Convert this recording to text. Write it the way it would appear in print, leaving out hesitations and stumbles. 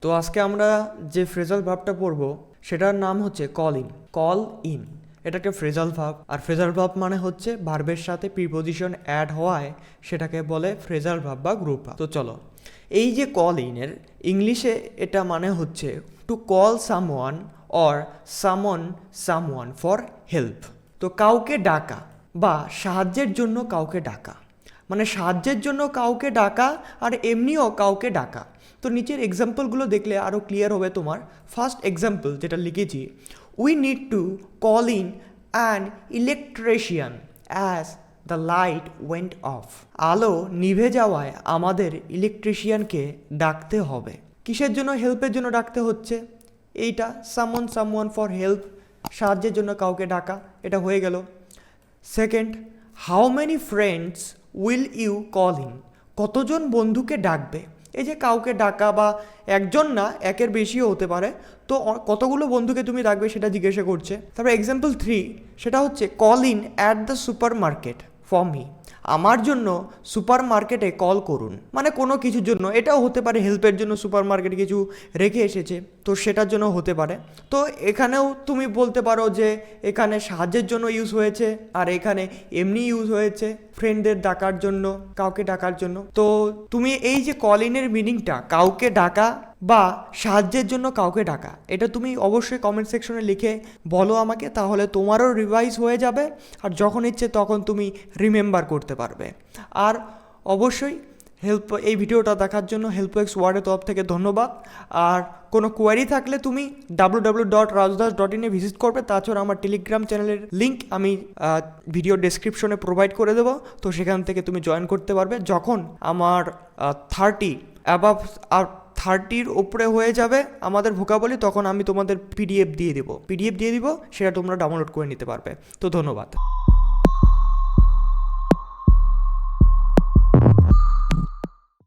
তো আজকে আমরা যে ফ্রেজাল ভার্বটা পড়ব সেটার নাম হচ্ছে কল ইন। এটাকে ফ্রেজাল ভার্ব, আর ফ্রেজাল ভার্ব মানে হচ্ছে ভার্বের সাথে প্রিপোজিশন অ্যাড হওয়ায় সেটাকে বলে ফ্রেজাল ভার্ব বা গ্রুপ ভার্ব। তো চলো, এই যে কল ইনের ইংলিশে এটা মানে হচ্ছে to call someone or someone for help. তো কাউকে ডাকা বা সাহায্যের জন্য কাউকে ডাকা, মানে সাহায্যের জন্য কাউকে ডাকা আর এমনিও কাউকে ডাকা। তো নিচের এক্সাম্পলগুলো দেখলে আরও ক্লিয়ার হবে তোমার। ফার্স্ট এক্সাম্পল যেটা লিখেছি, we need to call in an electrician as the light went of. আলো নিভে যাওয়ায় আমাদের ইলেকট্রিশিয়ানকে ডাকতে হবে। কিসের জন্য? হেল্পের জন্য ডাকতে হচ্ছে। এইটা সামওয়ান ফর হেল্প, সাহায্যের জন্য কাউকে ডাকা, এটা হয়ে গেল। Second, how many friends will you call in? কতজন বন্ধুকে ডাকবে? এই যে কাউকে ডাকা বা একজন না, একের বেশিও হতে পারে। তো কতগুলো বন্ধুকে তুমি ডাকবে সেটা জিজ্ঞাসা করছে। তারপরে এক্সাম্পল 3, সেটা হচ্ছে call in at the super market for me. আমার জন্য সুপার মার্কেটে কল করুন, মানে কোনো কিছুর জন্য। এটাও হতে পারে হেল্পের জন্য সুপার মার্কেটে কিছু রেখে এসেছে, তো সেটার জন্য হতে পারে। তো এখানেও তুমি বলতে পারো যে এখানে সাহায্যের জন্য ইউজ হয়েছে, আর এখানে এমনি ইউজ হয়েছে ফ্রেন্ডদের ডাকার জন্য, কাউকে ডাকার জন্য। তো তুমি এই যে কল ইনের মিনিংটা, কাউকে ডাকা বা সাহায্যের জন্য কাউকে ডাকা, এটা তুমি অবশ্যই কমেন্ট সেকশনে লিখে বলো আমাকে, তাহলে তোমারও রিভাইজ হয়ে যাবে, আর যখন ইচ্ছে তখন তুমি রিমেম্বার করতে পারবে। আর অবশ্যই এই ভিডিওটা দেখার জন্য হেল্পএক্স ওয়ার্ডের তরফ থেকে ধন্যবাদ। আর কোনো কোয়ারি থাকলে তুমি www.rajdas.in এ ভিজিট করবে। তাছাড়া আমার টেলিগ্রাম চ্যানেলের লিঙ্ক আমি ভিডিও ডেসক্রিপশনে প্রোভাইড করে দেবো, তো সেখান থেকে তুমি জয়েন করতে পারবে। যখন আমার 30 উপরে হয়ে যাবে আমাদের ভোকাবুলারি, তখন আমি তোমাদের পিডিএফ দিয়ে দিব, সেটা তোমরা ডাউনলোড করে নিতে পারবে। তো ধন্যবাদ।